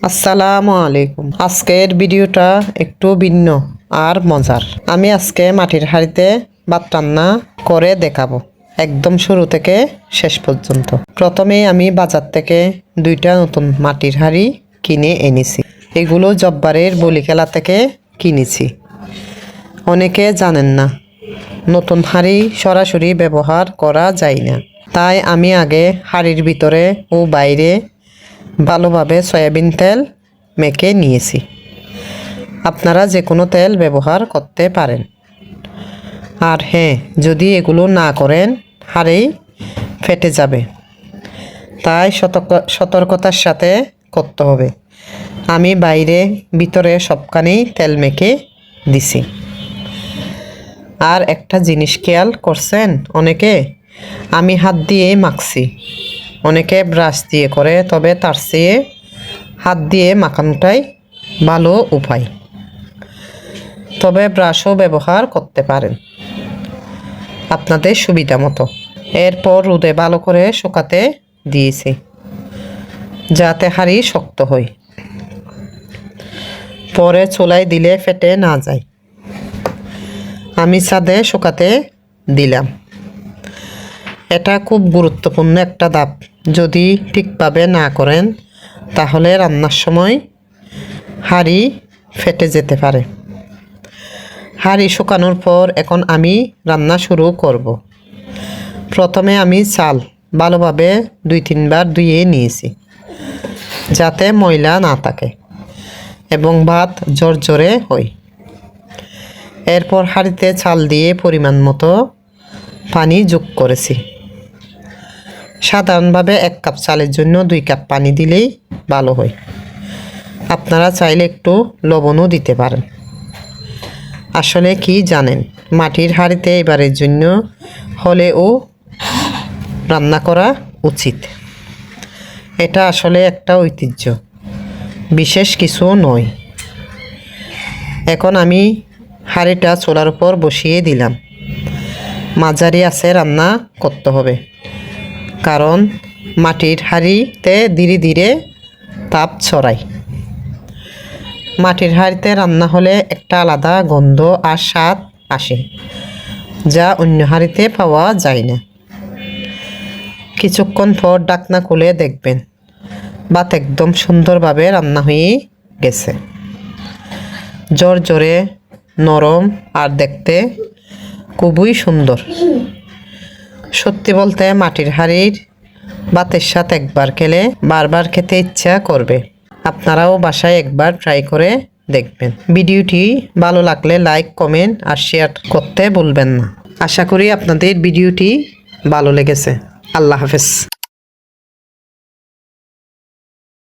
আসসালামু আলাইকুম। আজকের ভিডিওটা একটু ভিন্ন আর মজার। আমি আজকে মাটির হাঁড়িতে ভাত রান্না করে দেখাবো, একদম শুরু থেকে শেষ পর্যন্ত। প্রথমে আমি বাজার থেকে 2টা নতুন মাটির হাঁড়ি কিনে এনেছি। এগুলো জব্বারের বলিখেলা থেকে কিনেছি। অনেকে জানেন না, নতুন হাঁড়ি সরাসরি ব্যবহার করা যায় না। তাই আমি আগে হাঁড়ির ভিতরে ও বাইরে ভালোভাবে সয়াবিন তেল মেখে নিয়েছি। আপনারা যে কোনো তেল ব্যবহার করতে পারেন। আর হ্যাঁ, যদি এগুলো না করেন হাঁড়ি ফেটে যাবে, তাই সতর্কতার সাথে করতে হবে। আমি বাইরে ভিতরে সবখানেই তেল মেখে দিছি। আর একটা জিনিস খেয়াল করছেন অনেকে, আমি হাত দিয়ে মাখছি, অনেকে ব্রাশ দিয়ে করে, তবে তার চেয়ে হাত দিয়ে মাখানোটাই ভালো উপায়। তবে ব্রাশও ব্যবহার করতে পারেন আপনাদের সুবিধা মতো। এরপর রোদে ভালো করে শুকাতে দিয়েছি, যাতে হাঁড়ি শক্ত হয়, পরে চুলায় দিলে ফেটে না যায়। আমি ছাদে শুকাতে দিলাম। এটা খুব গুরুত্বপূর্ণ একটা ধাপ। যদি ঠিকভাবে না করেন তাহলে রান্নার সময় হাঁড়ি ফেটে যেতে পারে। হাঁড়ি শুকানোর পর এখন আমি রান্না শুরু করব। প্রথমে আমি চাল ভালোভাবে 2-3 বার ধুয়ে নিয়েছি, যাতে ময়লা না থাকে এবং ভাত ঝরঝরে হয়। এরপর হাঁড়িতে চাল দিয়ে পরিমাণ মতো পানি যোগ করেছি। সাধারণভাবে 1 কাপ চালের জন্য 2 কাপ পানি দিলেই ভালো হয়। আপনারা চাইলে একটু লবণও দিতে পারেন। আসলে কি জানেন, মাটির হাঁড়িতে এবারের জন্য হলেও রান্না করা উচিত। এটা আসলে একটা ঐতিহ্য, বিশেষ কিছু নয়। এখন আমি হাঁড়িটা চুলার উপর বসিয়ে দিলাম। মাঝারি আঁচে রান্না করতে হবে, কারণ মাটির হাঁড়িতে ধীরে ধীরে তাপ ছড়ায়। মাটির হাঁড়িতে রান্না হলে একটা আলাদা গন্ধ আর স্বাদ আসে, যা অন্য হাঁড়িতে পাওয়া যায় না। কিছুক্ষণ পর ঢাকনা খুলে দেখবেন ভাত একদম সুন্দরভাবে রান্না হয়ে গেছে। ঝরঝরে, নরম আর দেখতে খুবই সুন্দর। সত্যি বলতে মাটির হাঁড়ির ভাতের সাথে একবার খেলে বারবার খেতে ইচ্ছা করবে। আপনারাও বাসায় একবার ট্রাই করে দেখবেন। ভিডিওটি ভালো লাগলে লাইক, কমেন্ট আর শেয়ার করতে ভুলবেন না। আশা করি আপনাদের ভিডিওটি ভালো লেগেছে। আল্লাহ হাফেজ।